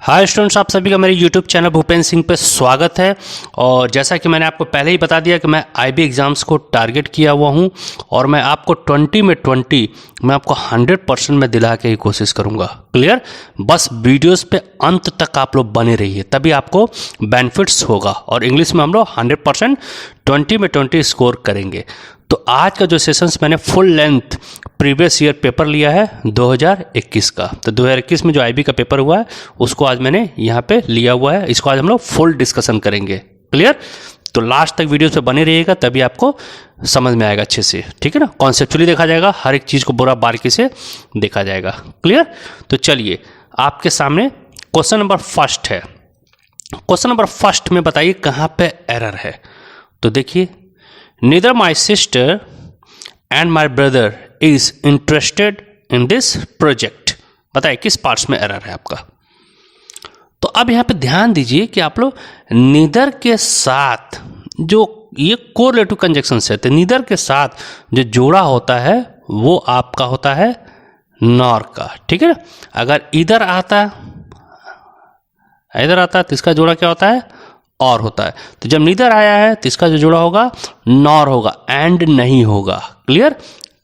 Hi students, आप सभी का मेरे YouTube चैनल भूपेंद्र सिंह पे स्वागत है। और जैसा कि मैंने आपको पहले ही बता दिया कि मैं IB एग्ज़ाम्स को टारगेट किया हुआ हूं और मैं आपको 20 में 20 मैं आपको 100% में दिला के ही कोशिश करूंगा। क्लियर? बस वीडियोस पे अंत तक आप लोग बने रहिए, तभी आपको बेनिफिट्स होगा। और इंग्लिश में हम लोग 100% 20 में 20 स्कोर करेंगे। तो आज का जो सेशंस मैंने full length previous year paper लिया है 2021 का। तो 2021 में जो IB का पेपर हुआ है उसको आज मैंने यहाँ पे लिया हुआ है। इसको आज हम लोग फुल डिस्कशन करेंगे। क्लियर? तो लास्ट तक वीडियो पे बने रहिएगा, तभी आपको समझ में आएगा अच्छे से। ठीक है ना? कॉन्सेप्चुअली देखा जाएगा, हर एक चीज़ को पूरा बारीकी से देखा जाएगा। क्लियर? तो चलिए, आपके सामने क्वेश्चन नंबर फर्स्ट है। क्वेश्चन नंबर फर्स्ट में बताइए कहाँ पे एरर है। तो देखिए, neither my sister and my brother is interested in this project। बताइए किस पार्ट्स में एरर है आपका। तो अब यहाँ पे ध्यान दीजिए कि आप लोग नीदर के साथ जो ये कोरिलेटिव कंजक्शन है, तो नीदर के साथ जो जोड़ा होता है वो आपका होता है नॉर का। ठीक है ना? अगर इधर आता तो इसका जोड़ा क्या होता है? और होता है। तो जब नीदर आया है तो इसका जो जोड़ा होगा नॉर होगा, एंड नहीं होगा। क्लियर?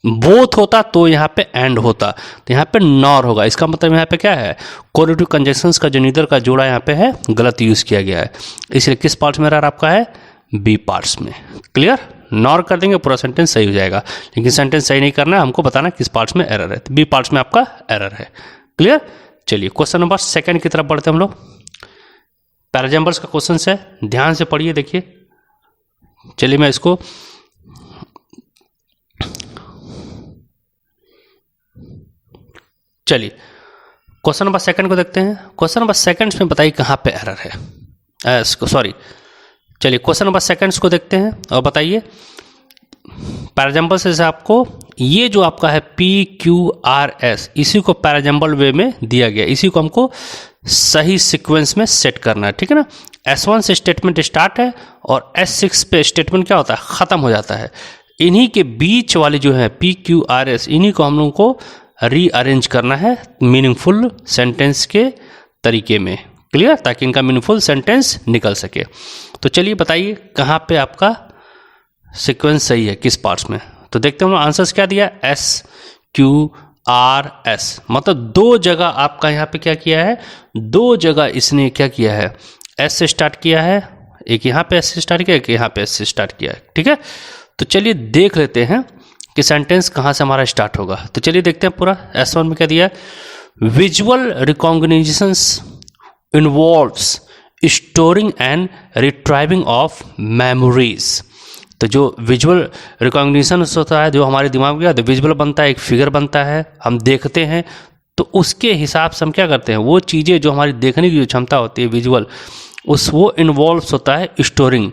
बोथ होता तो यहाँ पे एंड होता, तो यहाँ पे नॉर होगा। इसका मतलब यहाँ पे क्या है? कोरिलेटिव कंजक्शंस का जो नीदर का जोड़ा यहाँ पे है गलत यूज किया गया है। इसलिए किस पार्ट्स में एरर आपका है? बी पार्ट्स में। क्लियर? नॉर कर देंगे पूरा सेंटेंस सही हो जाएगा, लेकिन सेंटेंस सही नहीं करना है, हमको बताना किस पार्ट्स में एरर है। तो बी पार्ट्स में आपका एरर है। क्लियर? चलिए क्वेश्चन नंबर सेकंड की तरफ बढ़ते हम लोग। पैराजम्बर्स का क्वेश्चन है, ध्यान से पढ़िए। देखिए, चलिए मैं इसको क्वेश्चन नंबर सेकंड को देखते हैं। क्वेश्चन नंबर सेकंड में बताइए कहाँ पे एरर है। सॉरी, चलिए क्वेश्चन नंबर सेकंड्स को देखते हैं और बताइए पैराजम्बल से आपको ये जो आपका है PQRS, इसी को पैराजम्बल वे में दिया गया, इसी को हमको सही सीक्वेंस में सेट करना है। ठीक है ना? S1 से स्टेटमेंट स्टार्ट है और S6 पे स्टेटमेंट क्या होता है? ख़त्म हो जाता है। इन्हीं के बीच वाले जो है PQRS, इन्हीं को हम लोगों को रीअरेंज करना है मीनिंगफुल सेंटेंस के तरीके में। क्लियर? ताकि इनका मीनिंगफुल सेंटेंस निकल सके। तो चलिए बताइए कहाँ पे आपका सीक्वेंस सही है, किस पार्ट्स में। तो देखते हैं आंसर्स क्या दिया। SQRS, मतलब दो जगह आपका यहाँ पे क्या किया है? दो जगह इसने क्या किया है? S से स्टार्ट किया है, एक यहाँ पे S से स्टार्ट किया, एक यहाँ पे S से स्टार्ट किया है। ठीक है? तो चलिए देख लेते हैं कि सेंटेंस कहाँ से हमारा स्टार्ट होगा। तो चलिए देखते हैं पूरा। S1 में क्या दिया? Visual recognitions involves storing and retrieving of memories. तो जो विजुअल रिकॉग्निशन होता है, जो हमारे दिमाग में विजुअल बनता है, एक फिगर बनता है, हम देखते हैं, तो उसके हिसाब से हम क्या करते हैं? वो चीज़ें जो हमारी देखने की जो क्षमता होती है विजुअल, वो इन्वॉल्व होता है स्टोरिंग,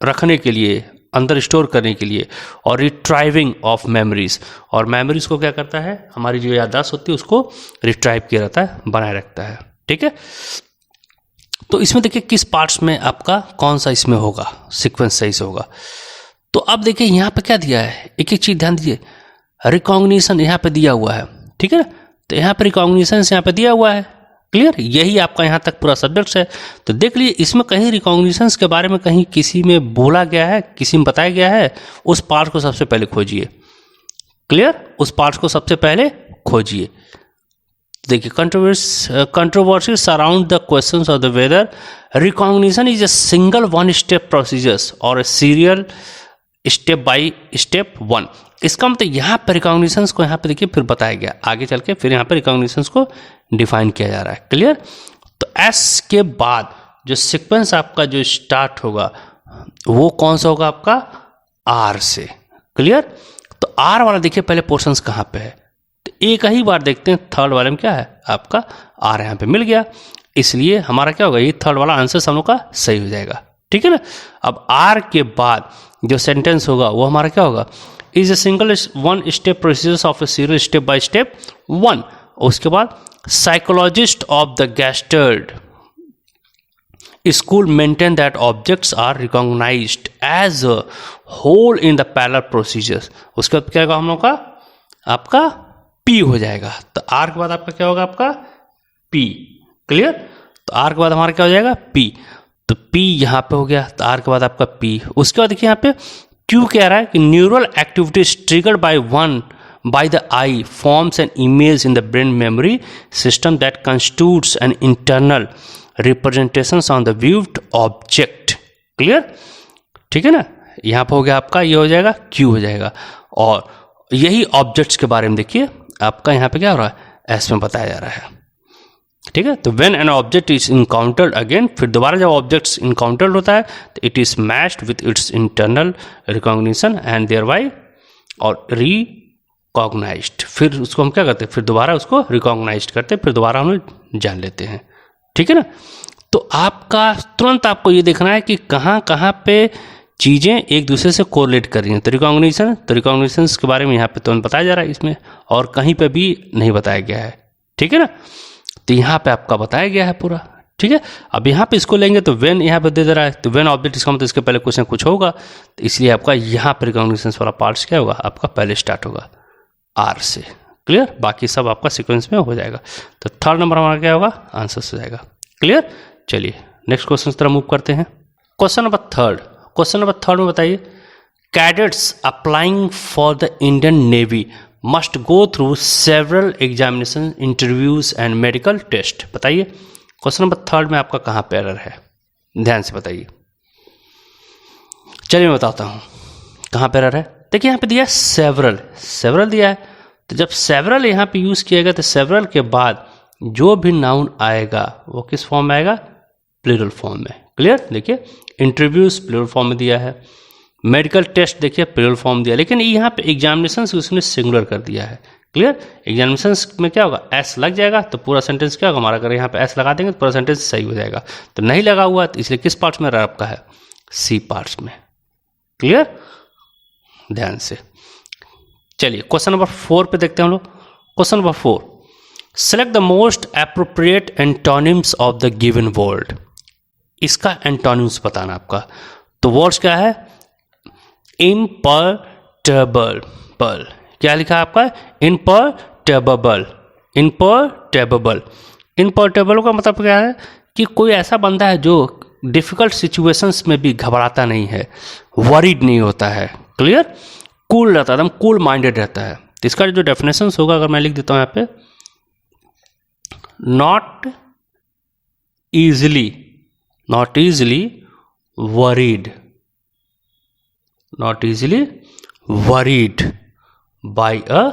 रखने के लिए, अंदर स्टोर करने के लिए, और रिट्राइविंग ऑफ मेमोरीज। और मेमोरीज को क्या करता है? हमारी जो याददाश्त होती है उसको रिट्राइव किया रहता है, बनाए रखता है। ठीक है? तो इसमें देखिए किस पार्ट्स में आपका कौन सा इसमें होगा, सीक्वेंस सही से होगा। तो अब देखिए यहाँ पे क्या दिया है, एक एक चीज़ ध्यान दीजिए। रिकॉग्निशन यहाँ पे दिया हुआ है। ठीक है ना? तो यहाँ पे रिकॉग्निशन यहाँ पे दिया हुआ है। क्लियर? यही आपका यहाँ तक पूरा सब्जेक्ट है। तो देख लीजिए, इसमें कहीं रिकॉग्निशंस के बारे में कहीं किसी में बोला गया है, किसी में बताया गया है, उस पार्ट को सबसे पहले खोजिए। क्लियर? उस पार्ट को सबसे पहले खोजिए। देखिए, controversy surround the questions of the whether recognition is a single one step procedures और serial step by step one. इसका मतलब यहाँ पर रिकॉग्निशंस को यहाँ पे देखिए फिर बताया गया, आगे चल के फिर यहाँ पर रिकॉग्निशंस को डिफाइन किया जा रहा है। क्लियर? तो S के बाद जो सीक्वेंस आपका जो स्टार्ट होगा वो कौन सा होगा? आपका R से। क्लियर? तो R वाला देखिए पहले पोर्शंस कहाँ पे है, तो एक ही बार देखते हैं। थर्ड वाले में क्या है? आपका R यहाँ पे मिल गया, इसलिए हमारा क्या होगा? ये थर्ड वाला आंसर हम लोग का सही हो जाएगा। ठीक है ना? अब R के बाद जो सेंटेंस होगा वो हमारा क्या होगा? Is a single one step procedure of a serial step by step one. उसके बाद psychologist of the Gestalt school maintain that objects are recognised as a whole in the parallel procedures. उसके बाद क्या होगा हम लोग का? आपका P हो जाएगा। तो R के बाद आपका क्या होगा? आपका P। क्लियर? तो आर के बाद हमारा क्या हो जाएगा पी, तो पी यहाँ पे हो गया, तो आर के बाद आपका पी। उसके बाद देखिए यहाँ पे क्यू कह रहा है कि neural activities triggered by the eye forms an image in the brain memory system that constitutes an internal representations on the viewed object। Clear, ठीक है ना। यहाँ पर हो गया आपका, ये हो जाएगा क्यू हो जाएगा। और यही ऑब्जेक्ट्स के बारे में देखिए आपका यहाँ पे क्या हो रहा है, एस में बताया जा रहा है, ठीक है। तो when an object is encountered again, फिर दोबारा जब ऑब्जेक्ट्स इनकाउंटर्ड होता है तो it is matched with its internal recognition and thereby और रिकॉग्नाइज्ड, फिर उसको हम क्या करते हैं, फिर दोबारा उसको रिकॉग्नाइज्ड करते हैं, फिर दोबारा हम जान लेते हैं, ठीक है ना। तो आपका तुरंत आपको ये देखना है कि कहाँ कहाँ पे चीज़ें एक दूसरे से कोरिलेट कर रही हैं। तो रिकॉग्निशन के बारे में यहाँ पे तुरंत बताया जा रहा है इसमें, और कहीं पे भी नहीं बताया गया है, ठीक है ना। तो यहाँ पे आपका बताया गया है पूरा, ठीक है। अब यहाँ पे इसको लेंगे तो व्हेन यहाँ पे दे दे रहा है, तो व्हेन ऑब्जेक्ट इसका मतलब इसके पहले कुछ ना कुछ होगा, तो इसलिए आपका यहाँ पे रिकॉग्निशन वाला पार्ट क्या होगा, आपका पहले स्टार्ट होगा आर से। क्लियर, बाकी सब आपका सीक्वेंस में हो जाएगा। तो थर्ड नंबर हमारा क्या होगा, आंसर हो जाएगा। क्लियर, चलिए नेक्स्ट क्वेश्चन की तरफ मूव करते हैं। क्वेश्चन नंबर थर्ड में बताइए, cadets applying for the Indian Navy must go through several examination, interviews and medical test. बताइए क्वेश्चन नंबर थर्ड में आपका कहाँ पे एरर है, ध्यान से बताइए। चलिए मैं बताता हूँ कहाँ पे एरर है। देखिए यहाँ पे दिया सेवरल दिया है, तो जब सेवरल यहाँ पे यूज किया गया तो सेवरल के बाद जो भी नाउन आएगा वो किस फॉर्म में आएगा, प्लूरल फॉर्म में। क्लियर, देखिए इंटरव्यूज प्लूरल फॉर्म में दिया है, मेडिकल टेस्ट देखिए प्लूरल फॉर्म दिया, लेकिन यहाँ पे एग्जामिनेशन उसने सिंगुलर कर दिया है। क्लियर, एग्जामिनेशन में क्या होगा, एस लग जाएगा तो पूरा सेंटेंस क्या होगा हमारा, अगर यहाँ पे एस लगा देंगे तो पूरा सेंटेंस सही हो जाएगा। तो नहीं लगा हुआ तो इसलिए किस पार्ट्स में एरर आपका है, सी पार्ट्स में। क्लियर, ध्यान से। चलिए क्वेश्चन नंबर 4 पे देखते हैं हम लोग। Question number 4, select the most appropriate antonyms of the given word. इसका एंटोनिम्स बताना आपका। तो वर्ड्स क्या है, इम्पर्टर्बल, क्या लिखा है आपका, इम्पर्टर्बल। इम्पर्टर्बल का मतलब क्या है कि कोई ऐसा बंदा है जो डिफिकल्ट सिचुएशंस में भी घबराता नहीं है, वरीड नहीं होता है। क्लियर, कूल रहता है, एकदम कूल माइंडेड रहता है। तो इसका जो डेफिनेशन होगा अगर मैं लिख देता हूं यहाँ पे, not easily worried by a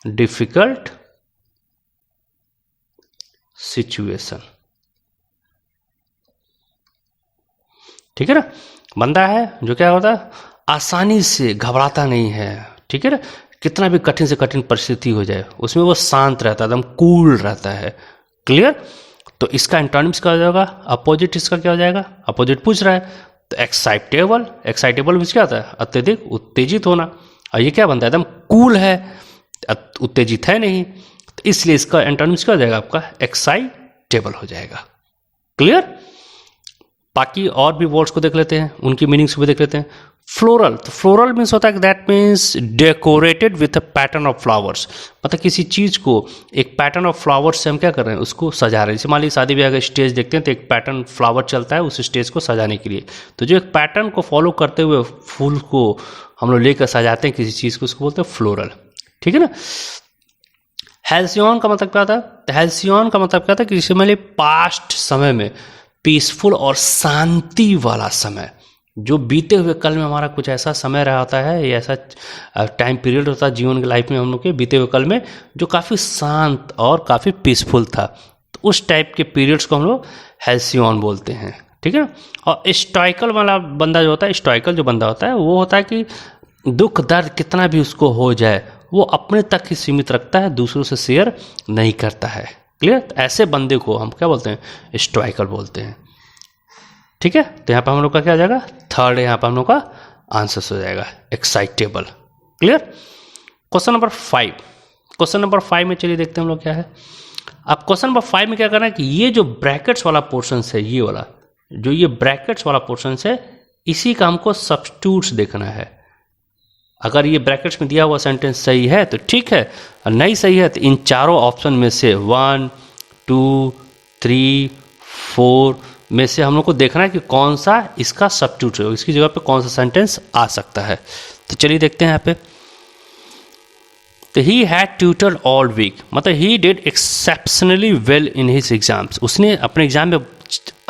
difficult situation। ठीक है ना, बंदा है जो क्या होता है, आसानी से घबराता नहीं है। ठीक है ना, कितना भी कठिन से कठिन परिस्थिति हो जाए उसमें वो शांत रहता है, एकदम कूल रहता है। क्लियर, तो इसका एंटोनिम्स क्या हो जाएगा, अपोजिट इसका क्या हो जाएगा, अपोजिट पूछ रहा है तो एक्साइटेबल में क्या होता है, अत्यधिक उत्तेजित होना। और ये क्या बनता है, एकदम कूल है, उत्तेजित है नहीं, तो इसलिए इसका एंटोनिम्स क्या हो जाएगा आपका, एक्साइटेबल हो जाएगा। क्लियर, बाकी और भी वर्ड्स को देख लेते हैं, उनकी मीनिंग्स भी देख लेते हैं। फ्लोरल, तो फ्लोरल मीन्स होता है that means decorated with a pattern of flowers, मतलब किसी चीज को एक पैटर्न ऑफ फ्लावर्स से हम क्या कर रहे हैं, उसको सजा रहे हैं। जैसे मान लीजिए शादी ब्याह का स्टेज देखते हैं तो एक पैटर्न फ्लावर चलता है उस स्टेज को सजाने के लिए, तो जो एक पैटर्न को फॉलो करते हुए फूल को हम लोग लेकर सजाते हैं किसी चीज को, उसको बोलते हैं फ्लोरल। ठीक है ना। हेल्सियन का मतलब क्या था, हेल्सियन का मतलब क्या था कि जैसे मान लीजिए पास्ट समय में पीसफुल और शांति वाला समय, जो बीते हुए कल में हमारा कुछ ऐसा समय रहा होता है, ये ऐसा टाइम पीरियड होता है जीवन के लाइफ में हम लोग के बीते हुए कल में जो काफ़ी शांत और काफ़ी पीसफुल था, तो उस टाइप के पीरियड्स को हम लोग हेल्सियन बोलते हैं। ठीक है ना। और स्टॉइकल वाला बंदा जो होता है, स्टॉइकल जो बंदा होता है वो होता है कि दुख दर्द कितना भी उसको हो जाए वो अपने तक ही सीमित रखता है, दूसरों से शेयर नहीं करता है। क्लियर, तो ऐसे बंदे को हम क्या बोलते हैं, स्टॉइकल बोलते हैं। ठीक है, तो यहाँ पर हम लोग का क्या आ जाएगा, थर्ड यहाँ पर हम लोग का आंसर हो जाएगा excitable. Clear. Question number 5, question number 5 में चलिए देखते हैं हम लोग क्या है। अब क्वेश्चन नंबर 5 में क्या करना है कि ये जो ब्रैकेट्स वाला पोर्शन है, ये वाला जो ये ब्रैकेट्स वाला पोर्शन है, इसी का हमको सब्स्टिट्यूट्स देखना है। अगर ये ब्रैकेट्स में दिया हुआ सेंटेंस सही है तो ठीक है, और नहीं सही है तो इन चारों ऑप्शन में से 1, 2, 3 4 में से हम लोग को देखना है कि कौन सा इसका सब्स्टिट्यूट है, इसकी जगह पे कौन सा सेंटेंस आ सकता है। तो चलिए देखते हैं यहाँ पे। तो he had tutor all week, मतलब he did exceptionally well in his exams, उसने अपने एग्जाम में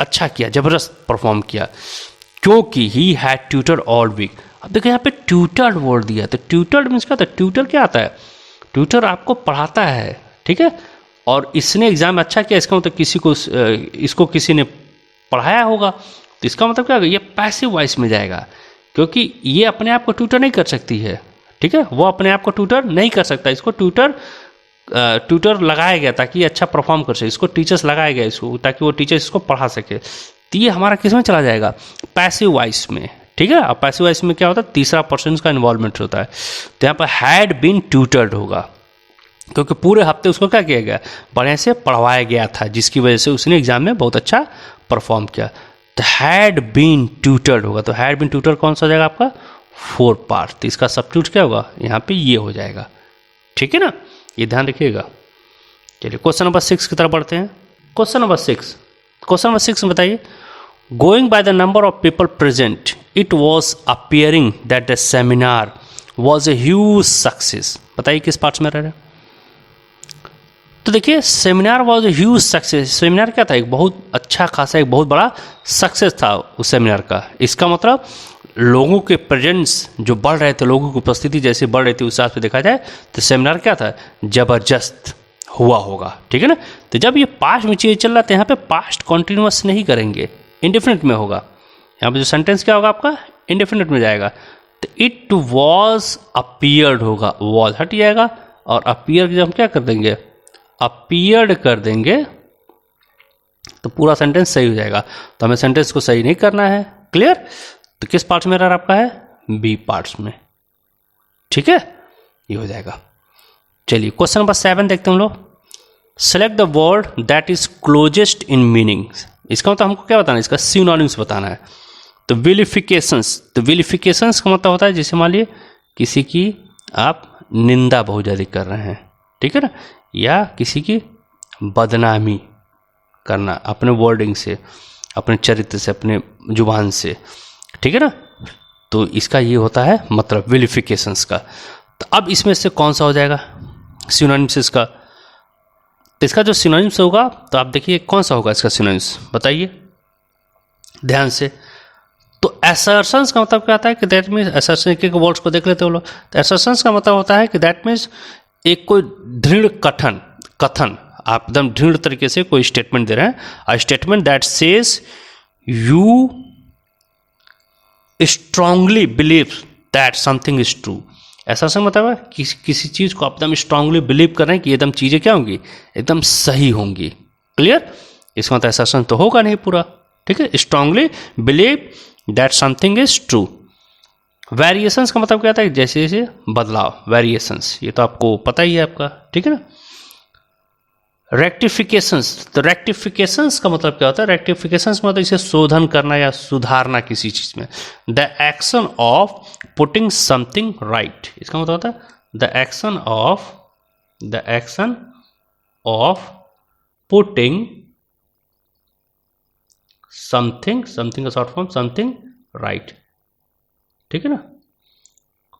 अच्छा किया, ज़बरदस्त परफॉर्म किया, क्योंकि he had tutor all week. अब देखो यहाँ पे ट्यूटर्ड वर्ड दिया, तो ट्यूटर्ड मीन्स क्या होता है, ट्यूटर क्या आता है, ट्यूटर आपको पढ़ाता है, ठीक है। और इसने एग्जाम में अच्छा किया, इसका मतलब किसी को इसको किसी ने पढ़ाया होगा, तो इसका मतलब क्या होगा, ये पैसिव वॉइस में जाएगा, क्योंकि ये अपने आप को ट्यूटर नहीं कर सकती है, ठीक है, वो अपने आप को ट्यूटर नहीं कर सकता, इसको ट्यूटर लगाया गया ताकि ये अच्छा परफॉर्म कर सके, इसको टीचर्स लगाया गया इसको ताकि वो टीचर्स इसको पढ़ा सके। तो ये हमारा किस में चला जाएगा, पैसिव वॉइस में, ठीक है। अब पैसिव वॉइस में क्या होता है, तीसरा पर्सन का इन्वॉल्वमेंट होता है। तो यहाँ पर हैड बीन ट्यूटर्ड होगा, क्योंकि पूरे हफ्ते उसको क्या किया गया, बढ़िया से पढ़वाया गया था, जिसकी वजह से उसने एग्जाम में बहुत अच्छा परफॉर्म किया। तो हैड बीन ट्यूटर्ड होगा, तो हैड बीन ट्यूटर कौन सा हो जाएगा आपका, 4 पार्ट। तो इसका सब्स्टिट्यूट क्या होगा, यहाँ पे ये हो जाएगा, ठीक है ना, ये ध्यान रखिएगा। चलिए क्वेश्चन नंबर 6 की तरफ बढ़ते हैं। क्वेश्चन नंबर 6 में बताइए, going by the number of people present it was appearing that the seminar was a huge success. बताइए किस पार्ट्स में रह रहे हैं। तो देखिए seminar was a huge success, seminar क्या था, एक बहुत अच्छा खासा एक बहुत बड़ा सक्सेस था उस सेमिनार का। इसका मतलब लोगों के प्रेजेंस जो बढ़ रहे थे, लोगों की उपस्थिति जैसे बढ़ रही थी, उस हिसाब से देखा जाए तो सेमिनार क्या था, जबरदस्त हुआ होगा, ठीक है ना। तो जब ये पास्ट में चीज़ें चल रहा था, यहाँ पे पास्ट कॉन्टिन्यूस नहीं करेंगे, इंडेफिनिट में होगा। यहाँ पे जो सेंटेंस क्या होगा आपका, इंडेफिनिट में जाएगा। तो इट वॉज अपीयर्ड होगा, वॉज हट जाएगा, और अपीयर जब हम क्या कर देंगे, अपीयर्ड कर देंगे, तो पूरा सेंटेंस सही हो जाएगा। तो हमें सेंटेंस को सही नहीं करना है, क्लियर। तो किस पार्ट्स में एरर आपका है, बी पार्ट्स में, ठीक है, ये हो जाएगा। चलिए क्वेश्चन नंबर 7 देखते हैं हम लोग। Select the word that is closest in meaning. इसका मतलब हमको क्या बताना है, इसका सिनोनिम्स बताना है। तो विलिफिकेशंस, तो विलिफिकेशंस का मतलब होता है जैसे मान लीजिए किसी की आप निंदा बहुत ज़्यादा कर रहे हैं, ठीक है ना, या किसी की बदनामी करना अपने वर्डिंग से, अपने चरित्र से, अपने जुबान से, ठीक है ना। तो इसका ये होता है मतलब विलिफिकेशंस का। तो अब इसमें से कौन सा हो जाएगा सिनोनिम्स इसका। तो इसका जो सिनोनिम्स होगा, तो आप देखिए कौन सा होगा इसका सिनोनिम्स, बताइए ध्यान से। तो एसर्शंस का मतलब क्या होता है कि दैट मीन्स, एसर्शन एक एक वर्ड्स को देख लेते हो लोग। तो एसर्शंस का मतलब होता है कि दैट मीन्स एक कोई दृढ़ कथन, आप एकदम दृढ़ तरीके से कोई स्टेटमेंट दे रहे हैं, a statement that says you strongly believe that something is true. ऐसा समझ मतलब है किसी चीज़ को आप एकदम स्ट्रांगली बिलीव कर रहे हैं कि एकदम चीज़ें क्या होंगी, एकदम सही होंगी, क्लियर। इसका मतलब ऐसा तो होगा नहीं पूरा, ठीक है। Strongly believe that something is true. Variations का मतलब क्या होता है, जैसे जैसे बदलाव, वेरिएशंस, ये तो आपको पता ही है आपका, ठीक है ना। रेक्टिफिकेशंस, तो रेक्टिफिकेशंस का मतलब क्या होता है, रेक्टिफिकेशंस मतलब इसे शोधन करना या सुधारना किसी चीज़ में। The action of putting something right, इसका मतलब होता है the action of putting something का शॉर्ट फॉर्म समथिंग राइट, ठीक है ना।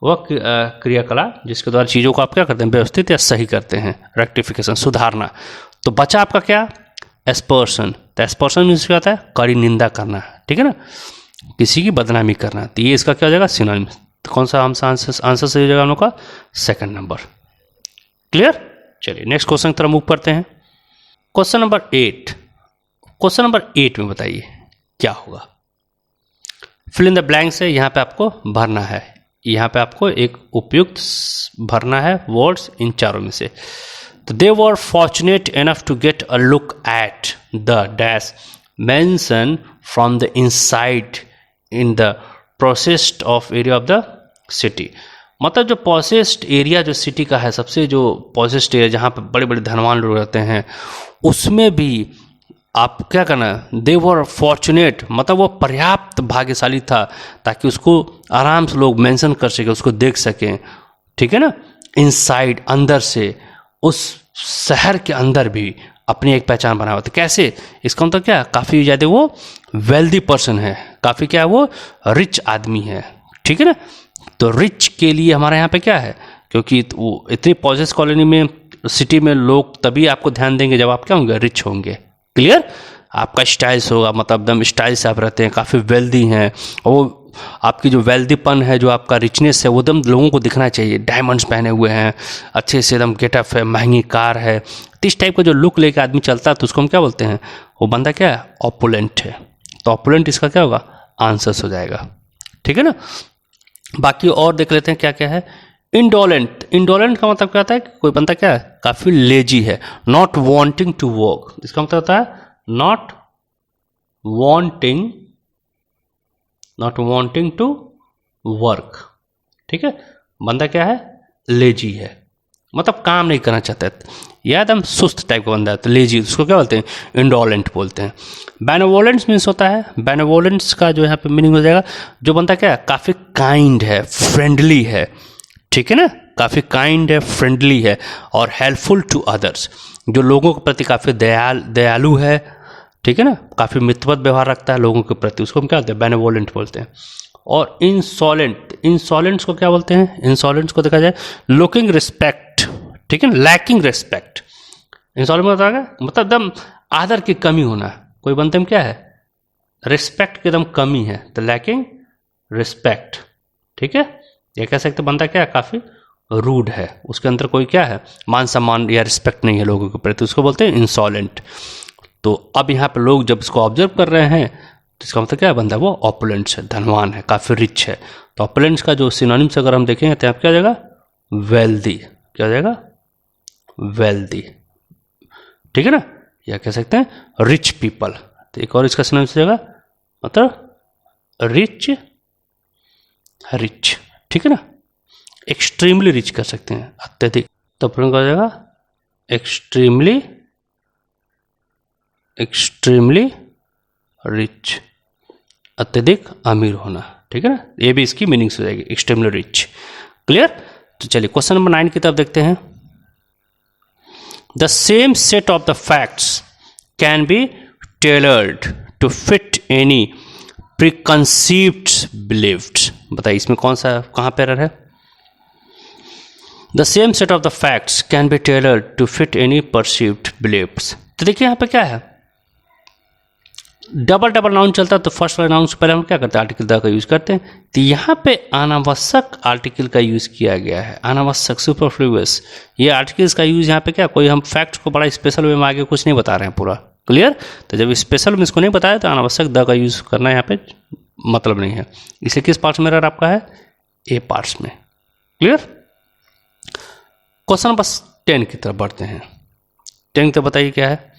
वह क्रियाकला जिसके द्वारा चीज़ों को आप क्या करते हैं, व्यवस्थित या सही करते हैं, रेक्टिफिकेशन, सुधारना। तो बचा आपका क्या, एस्पर्शन। तो एस्पर्शन मीन्स क्या होता है, कड़ी निंदा करना, ठीक है ना, किसी की बदनामी करना। तो ये इसका क्या हो जाएगा, सिनोनिम। तो कौन सा आंसर सही हो जाएगा हम लोग का, सेकंड नंबर, क्लियर। चलिए नेक्स्ट क्वेश्चन की तरफ मूव करते हैं। क्वेश्चन नंबर 8 में बताइए क्या होगा। फिल इन द ब्लैंक्स है, यहाँ पे आपको भरना है, यहाँ पे आपको एक उपयुक्त भरना है वर्ड्स इन चारों में से। तो they were fortunate enough to get a look at the dash mansion from the inside in the processed of area of the city. मतलब जो पॉसेस्ड एरिया जो सिटी का है, सबसे जो पॉसेस्ड एरिया जहाँ पे बड़े बड़े धनवान लोग रहते हैं, उसमें भी आप क्या करना है, दे वर फॉर्चुनेट, मतलब वो पर्याप्त भाग्यशाली था ताकि उसको आराम से लोग मेंशन कर सके, उसको देख सकें, ठीक है ना। इनसाइड, अंदर से, उस शहर के अंदर भी अपनी एक पहचान बनाया होता है। कैसे? इसका मतलब क्या, काफ़ी ज़्यादा वो वेल्दी पर्सन है, काफ़ी क्या वो रिच आदमी है, ठीक है ना। तो रिच के लिए हमारे यहाँ पे क्या है, क्योंकि वो इतनी पॉजिटिव कॉलोनी में, सिटी में लोग तभी आपको ध्यान देंगे जब आप क्या होंगे, रिच होंगे। क्लियर? आपका स्टाइल्स होगा, मतलब एकदम स्टाइल से आप रहते हैं, काफ़ी वेल्दी हैं, और वो आपकी जो वेल्दीपन है, जो आपका रिचनेस है, वो एकदम लोगों को दिखना चाहिए। डायमंड्स पहने हुए हैं, अच्छे से एकदम गेटअप है, महंगी कार है, तो इस टाइप का जो लुक लेके आदमी चलता है तो उसको हम क्या बोलते हैं, वो बंदा क्या है, ऑपुलेंट है। तो ऑपुलेंट इसका क्या होगा, आंसर्स हो जाएगा, ठीक है ना। बाकी और देख लेते हैं क्या क्या है। इंडोलेंट, इंडोलेंट का मतलब क्या होता है कि कोई बंदा क्या है, काफ़ी लेजी है। नॉट वांटिंग टू वर्क, इसका मतलब होता है नॉट वांटिंग टू वर्क, ठीक है। बंदा क्या है, लेजी है, मतलब काम नहीं करना चाहता है, या एकदम सुस्त टाइप का बंदा है, तो लेजी, उसको क्या बोलते हैं, इंडोलेंट बोलते हैं। बेनेवोलेंस मीन्स होता है, बेनेवोलेंस का जो यहाँ पे मीनिंग हो जाएगा, जो बंदा क्या है, काफ़ी काइंड है, फ्रेंडली है, ठीक है ना, काफ़ी काइंड है, फ्रेंडली है, और हेल्पफुल टू अदर्स, जो लोगों के प्रति काफ़ी दयालु है, ठीक है ना, काफ़ी मितवत व्यवहार रखता है लोगों के प्रति, उसको हम क्या बोलते हैं, बेनेवोलेंट बोलते हैं। और इंसॉलेंट, इंसॉलेंट्स को क्या बोलते हैं, इंसॉलेंट्स को देखा जाए, लुकिंग रिस्पेक्ट, ठीक है ना, लैकिंग रिस्पेक्ट। इंसॉलेंट में बताया मतलब एकदम आदर की कमी होना, कोई बनते में क्या है, रिस्पेक्ट की एकदम कमी है, तो लैकिंग रिस्पेक्ट, ठीक है। ये कह सकते बंदा क्या है, काफ़ी रूड है, उसके अंदर कोई क्या है, मान सम्मान या रिस्पेक्ट नहीं है लोगों के प्रति, उसको बोलते हैं इंसॉलेंट। तो अब यहाँ पे लोग जब इसको ऑब्जर्व कर रहे हैं तो इसका मतलब क्या है, बंदा वो ऑपुलेंट्स है, धनवान है, काफ़ी रिच है। तो ऑपुलेंट्स का जो सिनोनिम्स अगर हम देखेंगे तो यहाँ पे क्या हो जाएगा, वेल्दी, क्या हो जाएगा, वेल्दी, ठीक है ना, या कह सकते हैं रिच पीपल। तो एक और इसका सिनोनिम्स हो जाएगा, मतलब रिच, रिच, ठीक है ना, एक्सट्रीमली रिच कर सकते हैं, अत्यधिक। तो अपने को हो जाएगा एक्सट्रीमली, एक्सट्रीमली रिच, अत्यधिक अमीर होना, ठीक है ना, ये भी इसकी मीनिंग्स हो जाएगी, एक्सट्रीमली रिच। क्लियर? तो चलिए क्वेश्चन नंबर 9 की तरफ देखते हैं। The same set of the facts can be tailored to fit any preconceived believed. बताइए इसमें कौन सा, कहाँ पे एरर है। The same set of the facts can be tailored to fit any perceived beliefs. तो देखिए यहाँ पे क्या है, डबल नाउन चलता है तो फर्स्ट वाले नाउन से पहले हम क्या करते हैं, आर्टिकल द का यूज करते हैं। तो यहाँ पे अनावश्यक आर्टिकल का यूज किया गया है, अनावश्यक, सुपरफ्लूअस। ये आर्टिकल्स का यूज यहाँ पे क्या, कोई हम फैक्ट को बड़ा स्पेशल वे में आगे कुछ नहीं बता रहे हैं पूरा। क्लियर? तो जब स्पेशल में इसको नहीं बताया तो अनावश्यक द का यूज करना यहाँ पे मतलब नहीं है। इसे किस पार्ट्स में एरर आपका है, ए पार्ट्स में। क्लियर? क्वेश्चन नंबर 10 की तरफ बढ़ते हैं। 10 की तरफ बताइए क्या है।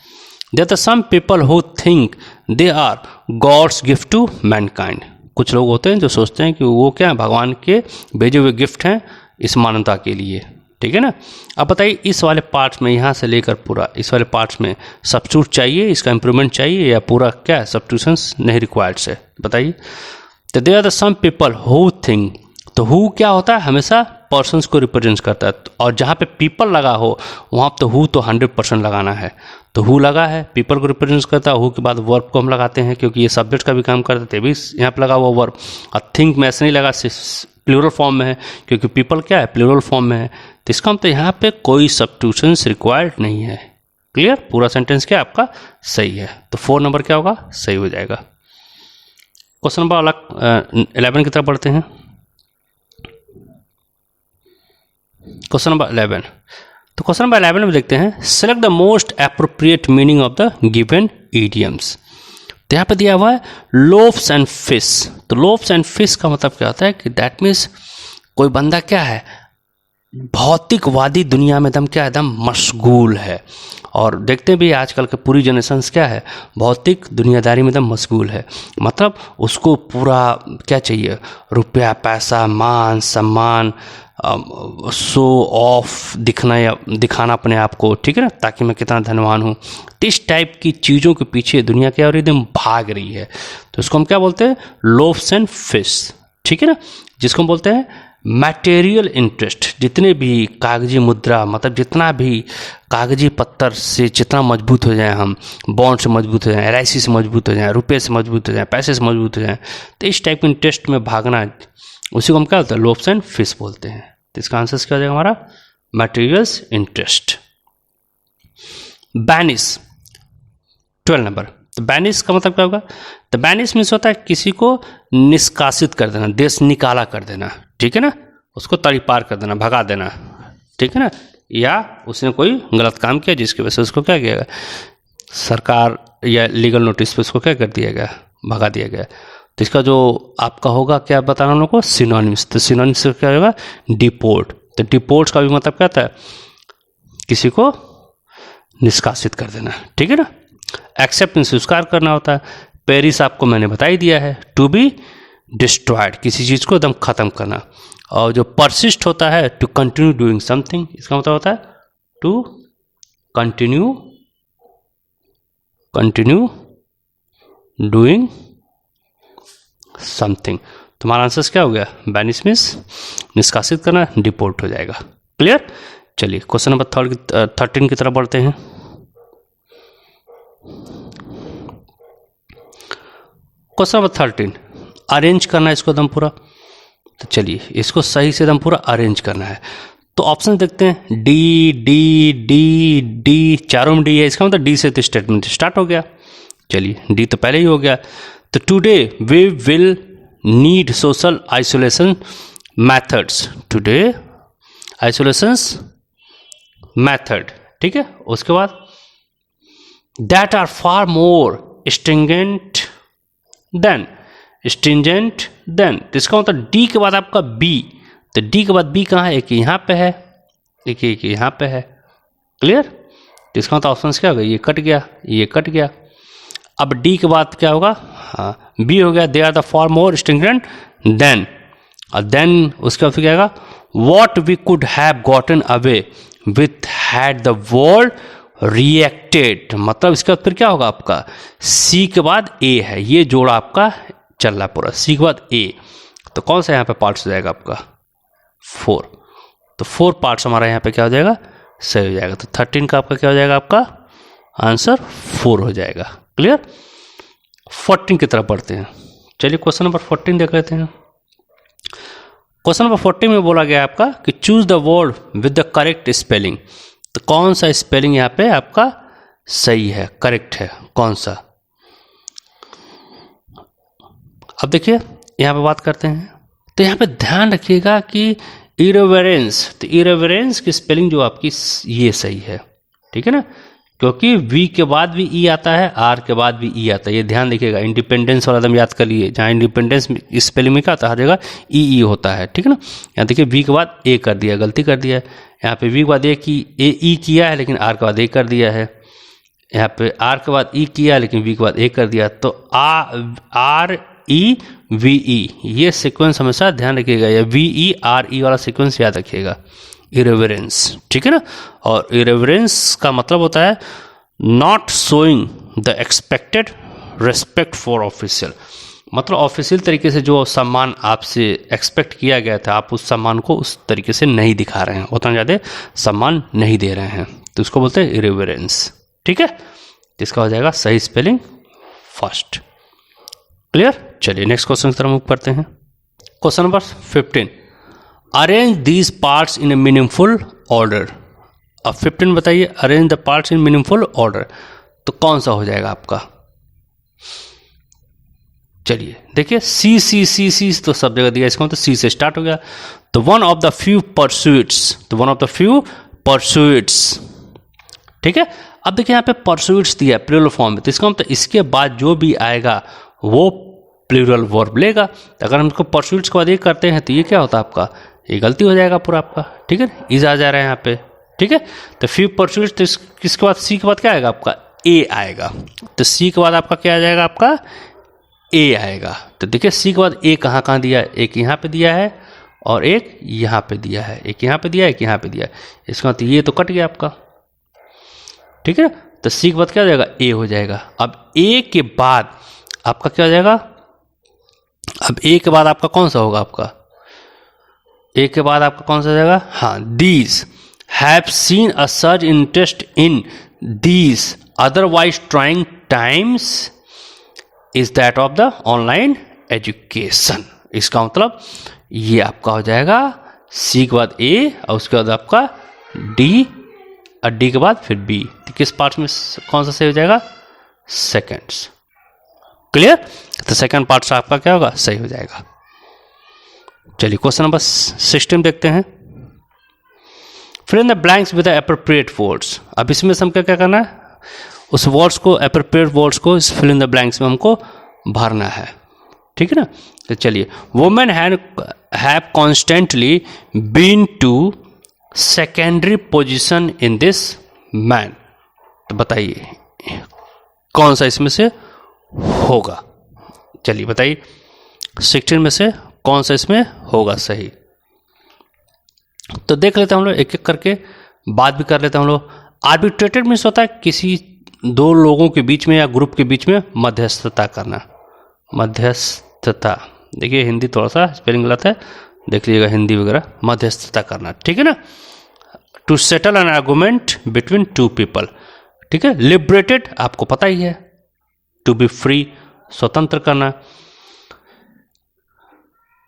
There are some people who think they are God's gift to mankind. कुछ लोग होते हैं जो सोचते हैं कि वो क्या है, भगवान के भेजे हुए गिफ्ट हैं इस मानवता के लिए, ठीक है ना। अब बताइए इस वाले पार्ट्स में, यहाँ से लेकर पूरा इस वाले पार्ट्स में सब्स्टिट्यूट चाहिए, इसका इंप्रूवमेंट चाहिए, या पूरा क्या है सब्स्टिट्यूशंस नहीं रिक्वायर्ड है, बताइए। तो there are the some people who think, तो हु क्या होता है, हमेशा पर्सन्स को रिप्रेजेंट करता है, और जहाँ पे पीपल लगा हो वहाँ तो हु तो 100% लगाना है। तो हु लगा है, पीपल को रिप्रेजेंट करता है, हु के बाद वर्ब को हम लगाते हैं क्योंकि ये सब्जेक्ट का भी काम करते हैं, भी यहाँ पे लगा हुआ वर्ब। और थिंक में ऐसे नहीं लगा, प्लूरल फॉर्म में है क्योंकि पीपल क्या है, प्लूरल फॉर्म में है। तो इसका मतलब यहाँ पे कोई सब्स्टिट्यूशंस रिक्वायर्ड नहीं है। क्लियर? पूरा सेंटेंस क्या आपका सही है। तो 4 नंबर क्या होगा, सही हो जाएगा। क्वेश्चन नंबर 11 की तरफ बढ़ते हैं। क्वेश्चन नंबर 11, तो क्वेश्चन नंबर 11 में देखते हैं, select the most appropriate meaning of the given idioms. तो यहाँ पे दिया हुआ है लोफ्स एंड फिश। तो लोफ्स एंड फिश का मतलब क्या होता है कि दैट मीन्स कोई बंदा क्या है, भौतिकवादी दुनिया में एकदम क्या, एकदम मशगूल है। और देखते भी आजकल के पूरी जनरेशन्स क्या है, भौतिक दुनियादारी में एकदम मशगूल है। मतलब उसको पूरा क्या चाहिए, रुपया, पैसा, मान सम्मान, शो ऑफ दिखना या दिखाना अपने आप को, ठीक है ना, ताकि मैं कितना धनवान हूँ। इस टाइप की चीज़ों के पीछे दुनिया क्या और एकदम भाग रही है। तो इसको हम क्या बोलते हैं, लोफ्स एंड फिश, ठीक है ना, जिसको हम बोलते हैं मटेरियल इंटरेस्ट, जितने भी कागजी मुद्रा, मतलब जितना भी कागजी पत्थर से जितना मजबूत हो जाए हम, बॉन्ड से मजबूत हो जाए, LIC से मजबूत हो जाए, रुपये से मजबूत हो जाए, पैसे से मजबूत हो जाए, तो इस टाइप के इंटरेस्ट में भागना, उसी को हम क्या बोलते हैं, लोब्स एंड फिश बोलते हैं। तो इसका आंसर क्या हो जाएगा हमारा, मटेरियल्स इंटरेस्ट। Banish 12 number. तो बैनिश का मतलब क्या होगा, तो बैनिश मीन्स होता है किसी को निष्कासित कर देना, देश निकाला कर देना, ठीक है ना, उसको तड़ी पार कर देना, भगा देना, ठीक है ना, या उसने कोई गलत काम किया जिसकी वजह से उसको क्या किया गया, सरकार या लीगल नोटिस पे उसको क्या कर दिया गया, भगा दिया गया। तो इसका जो आपका होगा क्या बताना हम लोग को, सिनोनिम्स। तो सिनोनिम्स से क्या होगा, डिपोर्ट। तो डिपोर्ट का भी मतलब क्या होता है, किसी को निष्कासित कर देना, ठीक है ना। एक्सेप्ट स्वीकार करना होता है। पेरिस आपको मैंने बता ही दिया है, टू बी डिस्ट्रॉयड, किसी चीज़ को एकदम ख़त्म करना। और जो परसिस्ट होता है, टू कंटिन्यू डूइंग समथिंग, इसका मतलब होता है टू कंटिन्यू डूइंग समथिंग। तुम्हारा आंसर क्या हो गया, बैनिश मीन्स निष्कासित करना, डिपोर्ट हो जाएगा। क्लियर। चलिए क्वेश्चन नंबर 13 की तरफ बढ़ते हैं। क्वेश्चन नंबर 13, अरेंज करना है इसको एकदम पूरा। तो चलिए इसको सही से एकदम पूरा अरेंज करना है। तो ऑप्शन देखते हैं, डी डी डी डी, चारों में डी है, इसका मतलब डी से तो स्टेटमेंट स्टार्ट हो गया। चलिए डी तो पहले ही हो गया। तो today we will need social isolation methods, today isolations method, ठीक है। उसके बाद that are far more stringent than, तो इसका मतलब डी के बाद आपका बी। तो डी के बाद बी कहाँ है, एक यहाँ पे है, एक यहाँ पे है। क्लियर। तो इसका मतलब ऑप्शन क्या होगा, ये कट गया, ये कट गया। अब डी के बाद क्या होगा, हाँ बी हो गया, they are the for more stringent then, और देन उसके बाद क्या होगा, what we could have gotten away with had the world reacted. मतलब इसके बाद फिर क्या होगा आपका, सी के बाद ए है, ये जोड़ा आपका चल रहा पूरा, सी के बाद ए। तो कौन सा यहाँ पे पार्ट्स हो जाएगा आपका, 4। तो 4 पार्ट्स हमारा यहाँ पे क्या हो जाएगा, सही हो जाएगा। तो 13 का आपका क्या हो जाएगा, आपका आंसर 4 हो जाएगा। क्लियर। 14 की तरफ बढ़ते हैं। चलिए क्वेश्चन नंबर 14 देख लेते हैं। क्वेश्चन नंबर 14 में बोला गया आपका कि choose the word with the correct spelling. तो कौन सा स्पेलिंग यहाँ पे आपका सही है, करेक्ट है, कौन सा। अब देखिए यहाँ पे बात करते हैं। तो यहाँ पे ध्यान रखिएगा कि इरेवरेंस, तो इरेवरेंस की स्पेलिंग जो आपकी ये सही है, ठीक है ना, क्योंकि वी के बाद भी ई आता है, आर के बाद भी ई आता है, ये ध्यान रखिएगा। इंडिपेंडेंस वाला एकदम याद कर लिए, जहाँ इंडिपेंडेंस स्पेलिंग में क्या आता है, हर जगह ई होता है, ठीक है ना। यहाँ देखिए वी के बाद ए कर दिया, गलती कर दिया है। यहाँ पे वी के बाद ए की ई किया है, लेकिन आर के बाद ए कर दिया है। यहाँ पे आर के बाद ई किया, लेकिन वी के बाद ए कर दिया। तो आर ई वी ई, ये सीक्वेंस हमेशा ध्यान रखिएगा, या वी ई आर ई वाला सीक्वेंस याद रखिएगा, इरेवरेंस, ठीक है ना। और इरेवरेंस का मतलब होता है not showing the expected respect for official, मतलब ऑफिशियल तरीके से जो सम्मान आपसे एक्सपेक्ट किया गया था, आप उस सम्मान को उस तरीके से नहीं दिखा रहे हैं, उतना ज़्यादा सम्मान नहीं दे रहे हैं, तो उसको बोलते हैं इरेवरेंस, ठीक है। इसका हो जाएगा सही स्पेलिंग फर्स्ट। क्लियर। चलिए नेक्स्ट क्वेश्चन की तरफ मूव करते हैं। Question number 15, arrange these parts in A meaningful order. अब 15 बताइए, arrange the parts in meaningful order, तो कौन सा हो जाएगा आपका। चलिए देखिए, सी सी सी सी तो सब जगह दिया, इसका मतलब सी से स्टार्ट हो गया। तो one of the few pursuits, तो one of the few pursuits, ठीक है। अब देखिए यहाँ पे परस्यूट्स दिया प्लूरल फॉर्म में, तो इसका मतलब इसके बाद जो भी आएगा वो प्लूरल वर्ब लेगा। तो अगर हम इसको परस्यूट्स के बाद ये करते हैं तो ये क्या होता है आपका, ये गलती हो जाएगा पूरा आपका, ठीक है। इज आ जा रहा है यहाँ पे, ठीक है। तो फ्यू परस्यूट्स, तो किसके बाद, सी के बाद क्या आएगा आपका, ए आएगा। तो सी के बाद आपका क्या आ जाएगा, आपका ए आएगा। तो देखिए सी के बाद ए कहाँ कहाँ दिया है, एक यहाँ पे दिया है और एक यहाँ पे दिया है, एक यहाँ पे दिया है, एक यहाँ पे दिया है। इसका मतलब ये तो कट गया आपका, ठीक है। तो सी के बाद क्या हो जाएगा, ए हो जाएगा। अब ए के बाद आपका क्या हो जाएगा, अब ए के बाद आपका कौन सा होगा, आपका ए के बाद आपका कौन सा हो जाएगा? हाँ, these have seen a surge interest in these otherwise trying times is that of the online education. इसका मतलब ये आपका हो जाएगा सी के बाद ए और उसके बाद आपका डी और डी के बाद फिर बी। तो किस पार्ट में कौन सा सही हो जाएगा? सेकेंड्स। क्लियर? तो सेकेंड पार्ट से आपका क्या होगा? सही हो जाएगा। चलिए क्वेश्चन नंबर 16 देखते हैं। Fill in the blanks with the appropriate words. अब इसमें से हमको क्या करना है? उस वर्ड्स को, एप्रोप्रिएट वर्ड्स को इस फिल इन द ब्लैंक्स में हमको भरना है। ठीक है ना? तो चलिए, women have constantly been to secondary position in this man. तो बताइए कौन सा इसमें से होगा? चलिए बताइए 16 में से कौन सा इसमें होगा सही? तो देख लेते हैं हम लोग एक एक करके, बात भी कर लेते हैं हम लोग। आर्बिट्रेटेड मीन्स होता है किसी दो लोगों के बीच में या ग्रुप के बीच में मध्यस्थता करना। मध्यस्थता, देखिए हिंदी थोड़ा सा स्पेलिंग गलत है, देख लीजिएगा हिंदी वगैरह। मध्यस्थता करना, ठीक है ना? To settle an argument between two people. ठीक है? लिबरेटेड आपको पता ही है, टू बी फ्री, स्वतंत्र करना।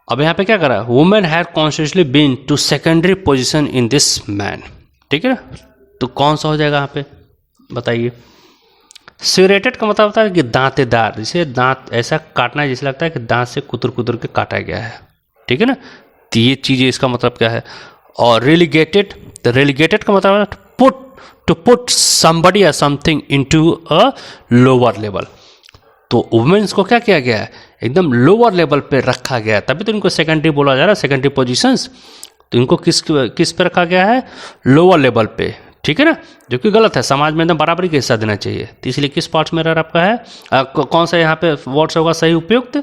अब यहां पे क्या करा? Women have consciously been to secondary position in this man. ठीक है ना? तो कौन सा हो जाएगा यहाँ पे? बताइए। सिरेटेड का मतलब होता है कि दांतेदार, जिसे दांत ऐसा काटना है जैसे लगता है कि दांत से कुतर कुतर के काटा गया है। ठीक है ना? तो ये चीज़ इसका मतलब क्या है? और रेलिगेटेड, तो रेलिगेटेड का मतलब है टू पुट समबडी या something into a lower level. तो वुमेन्स को क्या किया गया है? एकदम लोअर लेवल पे रखा गया है, तभी तो इनको सेकेंडरी बोला जा रहा है, सेकेंडरी पोजीशंस। तो इनको किस पे रखा गया है? लोअर लेवल पे। ठीक है ना? जो कि गलत है, समाज में एकदम बराबरी का हिस्सा देना चाहिए। तो इसलिए किस पार्ट में एरर आपका है? कौन सा यहाँ पे वर्ड्स होगा सही उपयुक्त?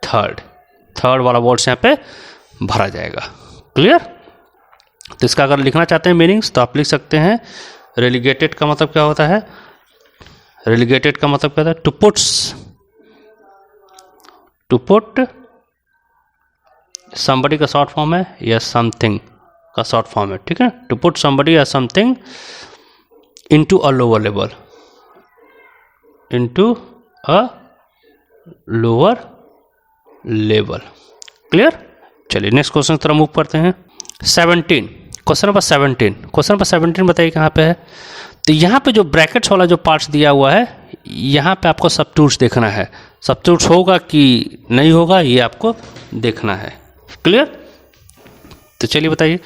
थर्ड वाला वर्ड्स यहाँ पे भरा जाएगा। क्लियर? तो इसका अगर लिखना चाहते हैं मीनिंग्स तो आप लिख सकते हैं। रेलिगेटेड का मतलब क्या होता है? रेलिगेटेड का मतलब क्या होता है? टू पुट समबडी का शॉर्ट फॉर्म है या समथिंग का शॉर्ट फॉर्म है। ठीक है? टू पुट समबडी या something into a lower level, into a lower level. Clear? चलिए नेक्स्ट क्वेश्चन की तरफ मूव करते हैं। 17, क्वेश्चन नंबर 17। क्वेश्चन नंबर 17 बताइए कहाँ पे है? तो यहाँ पे जो ब्रैकेट्स वाला जो पार्ट्स दिया हुआ है, यहाँ पे आपको सब्स्टिट्यूट्स देखना है। सब्स्टिट्यूट्स होगा कि नहीं होगा ये आपको देखना है। क्लियर? तो चलिए बताइए।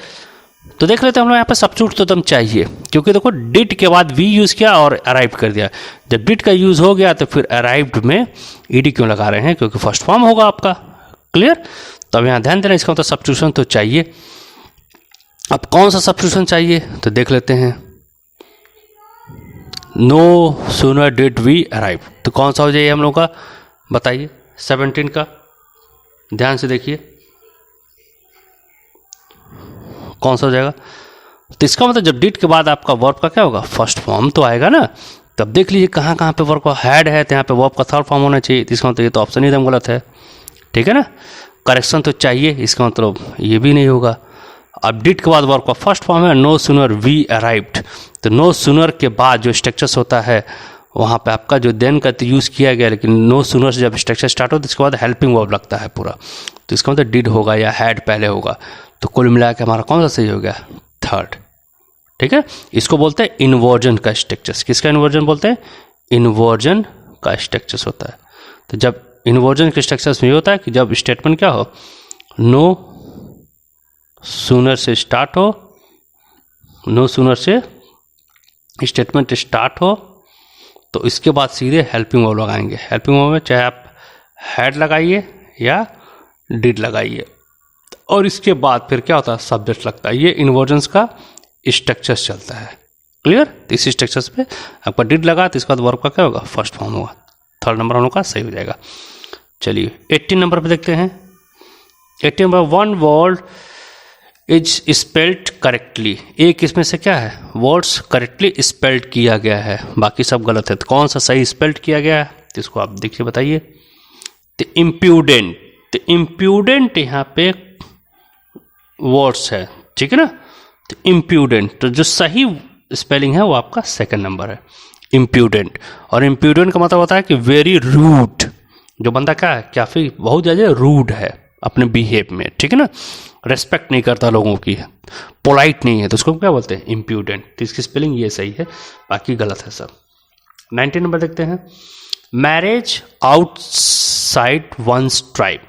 तो देख लेते हैं हम लोग यहाँ पे सब्स्टिट्यूट तो एकदम चाहिए, क्योंकि देखो डिड के बाद वी यूज़ किया और अराइव्ड कर दिया। जब डिड का यूज़ हो गया तो फिर अराइव्ड में ईडी क्यों लगा रहे हैं? क्योंकि फर्स्ट फॉर्म होगा आपका। क्लियर? तो अब यहाँ ध्यान देना, इसका मतलब सब्स्टिट्यूशन तो चाहिए। अब कौन सा सब्स्टिट्यूशन चाहिए तो देख लेते हैं। No sooner did we arrive, तो कौन सा हो जाइए हम लोग का? बताइए 17 का, ध्यान से देखिए कौन सा हो जाएगा। तो इसका मतलब जब डिड के बाद आपका वर्ब का क्या होगा? फर्स्ट फॉर्म तो आएगा ना। तब देख लीजिए कहाँ कहाँ पे वर्ब का हैड है, तो यहाँ पे वर्ब का थर्ड फॉर्म होना चाहिए। तो इसका मतलब ये तो ऑप्शन ही एकदम गलत है। ठीक है ना? करेक्शन तो चाहिए, इसका मतलब ये भी नहीं होगा। अब डिड के बाद वर्ब का फर्स्ट फॉर्म है नो सूनर वी अराइव्ड। तो नो सूनर के बाद जो स्ट्रक्चर्स होता है वहाँ पे आपका जो देन का यूज़ किया गया, लेकिन नो सूनर से जब स्ट्रक्चर स्टार्ट हो तो इसके बाद हेल्पिंग वर्ब लगता है पूरा। तो इसका मतलब डिड होगा या हैड पहले होगा। तो कुल मिला के हमारा कौन सा सही हो गया? थर्ड। ठीक है? इसको बोलते हैं इन्वर्जन का स्ट्रक्चर्स। किसका इन्वर्जन बोलते हैं? इन्वर्जन का स्ट्रक्चर्स होता है। तो जब इन्वर्जन के स्ट्रक्चर्स में ये होता है कि जब स्टेटमेंट क्या हो? नो सूनर से स्टार्ट हो, नो सूनर से स्टेटमेंट स्टार्ट हो, तो इसके बाद सीधे हेल्पिंग वर्ब लगाएंगे। हेल्पिंग वर्ब में चाहे आप हैड लगाइए या डिड लगाइए, और इसके बाद फिर क्या होता है? सब्जेक्ट लगता है। ये इन्वर्जन्स का स्ट्रक्चर्स चलता है। क्लियर? तो इसी स्ट्रक्चर्स पे आपका डिड लगा तो इसके बाद वर्ब का क्या होगा? फर्स्ट फॉर्म होगा। थर्ड नंबर हम लोग का सही हो जाएगा। चलिए 18 नंबर पे देखते हैं। 18 number, one word is spelled correctly. एक इसमें से क्या है? वर्ड्स करेक्टली स्पेल्ड किया गया है, बाकी सब गलत है। तो कौन सा सही स्पेल्ड किया गया है? तो इसको आप देखिए बताइए। तो इम्प्यूडेंट, तो इम्प्यूडेंट यहाँ पे वर्ड्स है, ठीक है ना। तो इम्प्यूडेंट, तो जो सही स्पेलिंग है वो आपका सेकंड नंबर है, इम्प्यूडेंट। और इम्प्यूडेंट का मतलब होता है कि वेरी रूड, जो बंदा क्या है, काफ़ी बहुत ज़्यादा रूड है अपने बिहेव में, ठीक है ना, रेस्पेक्ट नहीं करता लोगों की, पोलाइट नहीं है, तो उसको क्या बोलते हैं, इम्प्यूडेंट। तो इसकी स्पेलिंग ये सही है, बाकी गलत है सब। 19 नंबर देखते हैं, मैरिज आउटसाइड वंस ट्राइब,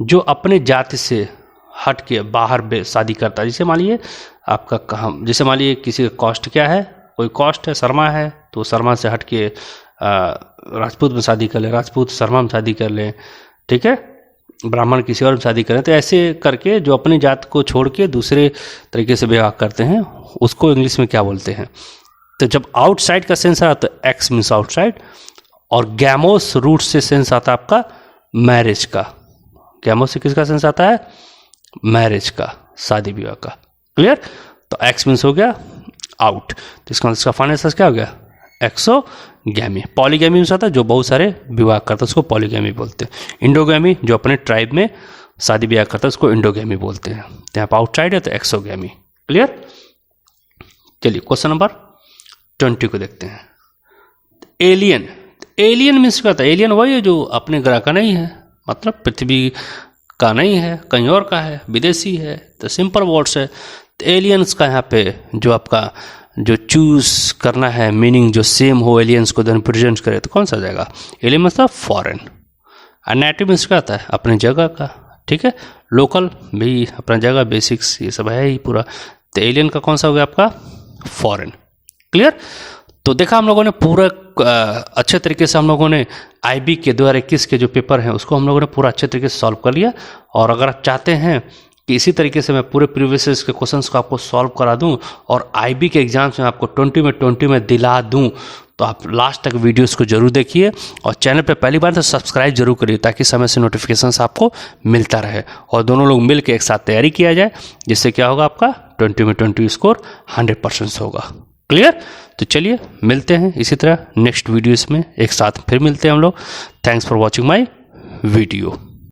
जो अपने जाति से हट के बाहर शादी करता है। जैसे मान लीजिए आपका कहाँ, जैसे मान लीजिए किसी का कास्ट क्या है, कोई कास्ट है शर्मा है, तो शर्मा से हट के राजपूत में शादी कर ले, राजपूत शर्मा में शादी कर ले, ठीक है, ब्राह्मण किसी और में शादी करें। तो ऐसे करके जो अपनी जात को छोड़ के दूसरे तरीके से विवाह करते हैं, उसको इंग्लिश में क्या बोलते हैं। तो जब आउटसाइड का सेंस आता है, एक्स मीन्स आउटसाइड, और गैमोस रूट से सेंस आता है आपका मैरिज का। गैमोस से किसका सेंस आता है, मैरिज का, शादी विवाह का। क्लियर। तो एक्स मीन्स हो गया आउट, तो इसका फाइनल सेंस क्या हो गया, एक्सोगैमी। पॉलीगैमी मीन्स आता है जो बहुत सारे विवाह करता है, उसको पॉलीगैमी बोलते हैं। इंडोगैमी, जो अपने ट्राइब में शादी विवाह करता है, उसको इंडोगैमी बोलते हैं। तो यहाँ पर आउटसाइड है तो एक्सोगैमी। क्लियर। चलिए क्वेश्चन नंबर 20 को देखते हैं। एलियन, एलियन मीन्स क्या होता है, एलियन वही है जो अपने ग्रह का नहीं है, मतलब पृथ्वी का नहीं है, कहीं और का है, विदेशी है, तो सिंपल वर्ड्स है। तो एलियंस का यहाँ पे जो आपका जो चूज करना है मीनिंग जो सेम हो एलियंस को देन प्रेजेंट करे, तो कौन सा जाएगा, एलियन मतलब फॉरेन। और नेटिव मीन्स क्या आता है, अपने जगह का, ठीक है, लोकल भी अपना जगह, बेसिक्स ये सब है ही पूरा। तो एलियन का कौन सा हो गया आपका, फॉरेन। क्लियर। तो देखा हम लोगों ने पूरा अच्छे तरीके से हम लोगों ने IB के 2021 के जो पेपर हैं उसको हम लोगों ने पूरा अच्छे तरीके से सॉल्व कर लिया। और अगर आप चाहते हैं कि इसी तरीके से मैं पूरे प्रीवियस ईयर्स के क्वेश्चंस को आपको सॉल्व करा दूं और IB के एग्जाम्स में आपको 20 में दिला दूं, तो आप लास्ट तक वीडियोस को जरूर देखिए। और चैनल पे पहली बार तो सब्सक्राइब जरूर करिए, ताकि समय से नोटिफिकेशंस आपको मिलता रहे और दोनों लोग मिल के एक साथ तैयारी किया जाए, जिससे क्या होगा, आपका 20 स्कोर 100% होगा। क्लियर। तो चलिए मिलते हैं इसी तरह नेक्स्ट वीडियोस में, एक साथ फिर मिलते हैं हम लोग। Thanks for watching my video.